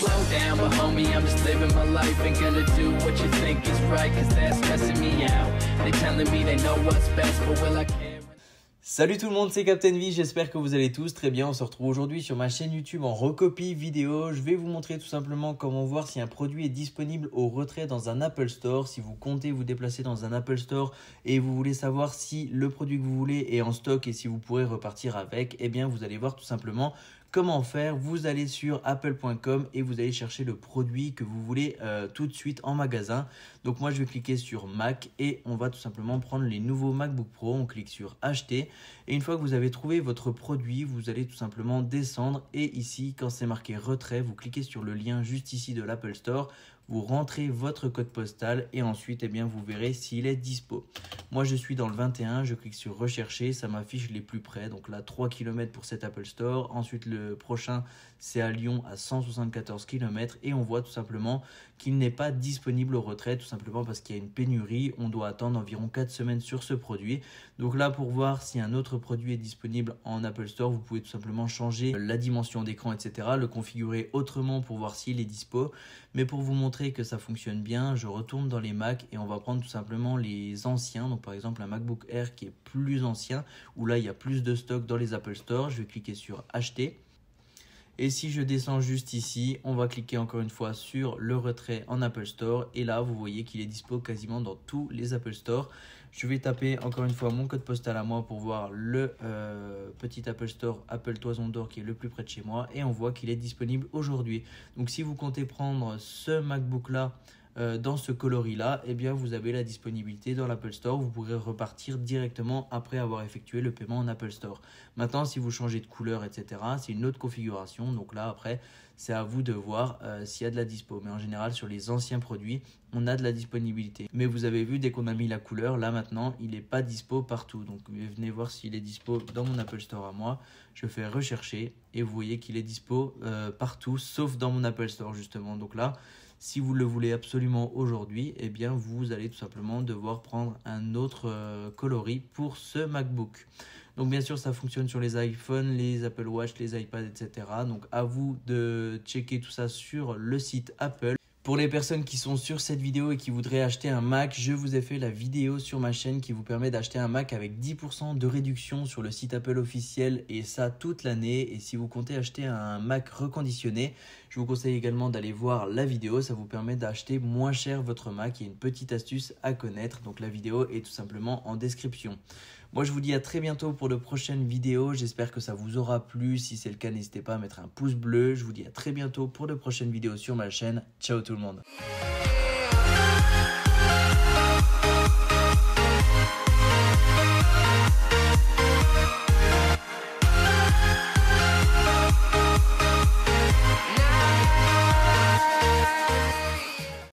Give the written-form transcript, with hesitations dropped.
slow down, but homie, I'm just living my life. Ain't gonna do what you think is right, cause that's stressing me out. They telling me they know what's best, but will I care? Salut tout le monde, c'est Captain V, j'espère que vous allez tous très bien. On se retrouve aujourd'hui sur ma chaîne YouTube en recopie vidéo. Je vais vous montrer tout simplement comment voir si un produit est disponible au retrait dans un Apple Store. Si vous comptez vous déplacer dans un Apple Store et vous voulez savoir si le produit que vous voulez est en stock et si vous pourrez repartir avec, eh bien vous allez voir tout simplement comment faire. Vous allez sur apple.com et vous allez chercher le produit que vous voulez tout de suite en magasin. Donc moi je vais cliquer sur Mac et on va tout simplement prendre les nouveaux MacBook Pro. On clique sur acheter et une fois que vous avez trouvé votre produit, vous allez tout simplement descendre et ici quand c'est marqué retrait, vous cliquez sur le lien juste ici de l'Apple Store. Vous rentrez votre code postal et ensuite eh bien, vous verrez s'il est dispo. Moi je suis dans le 21, je clique sur rechercher, ça m'affiche les plus près. Donc là 3 km pour cet Apple Store. Ensuite le prochain c'est à Lyon à 174 km et on voit tout simplement qu'il n'est pas disponible au retrait, tout simplement parce qu'il y a une pénurie. On doit attendre environ 4 semaines sur ce produit. Donc là pour voir si un autre produit est disponible en Apple Store, vous pouvez tout simplement changer la dimension d'écran, etc. Le configurer autrement pour voir s'il est dispo. Mais pour vous montrer que ça fonctionne bien, je retourne dans les Mac et on va prendre tout simplement les anciens. Donc par exemple un MacBook Air qui est plus ancien, où là il y a plus de stock dans les Apple Store. Je vais cliquer sur acheter. Et si je descends juste ici, on va cliquer encore une fois sur le retrait en Apple Store. Et là, vous voyez qu'il est dispo quasiment dans tous les Apple Store. Je vais taper encore une fois mon code postal à moi pour voir le petit Apple Store, Apple Toison d'Or qui est le plus près de chez moi. Et on voit qu'il est disponible aujourd'hui. Donc si vous comptez prendre ce MacBook là, dans ce coloris là, eh bien vous avez la disponibilité dans l'Apple Store. Vous pourrez repartir directement après avoir effectué le paiement en Apple Store. Maintenant si vous changez de couleur, etc., c'est une autre configuration. Donc là après c'est à vous de voir s'il y a de la dispo. Mais en général sur les anciens produits on a de la disponibilité. Mais vous avez vu, dès qu'on a mis la couleur, là maintenant il n'est pas dispo partout. Donc venez voir s'il est dispo dans mon Apple Store à moi. Je fais rechercher et vous voyez qu'il est dispo partout sauf dans mon Apple Store justement. Donc là si vous le voulez absolument aujourd'hui, eh bien vous allez tout simplement devoir prendre un autre coloris pour ce MacBook. Donc bien sûr ça fonctionne sur les iPhones, les Apple Watch, les iPads, etc. Donc à vous de checker tout ça sur le site Apple. Pour les personnes qui sont sur cette vidéo et qui voudraient acheter un Mac, je vous ai fait la vidéo sur ma chaîne qui vous permet d'acheter un Mac avec 10% de réduction sur le site Apple officiel et ça toute l'année. Et si vous comptez acheter un Mac reconditionné, je vous conseille également d'aller voir la vidéo. Ça vous permet d'acheter moins cher votre Mac. Il y a une petite astuce à connaître. Donc la vidéo est tout simplement en description. Moi, je vous dis à très bientôt pour de prochaines vidéos. J'espère que ça vous aura plu. Si c'est le cas, n'hésitez pas à mettre un pouce bleu. Je vous dis à très bientôt pour de prochaines vidéos sur ma chaîne. Ciao tout le monde.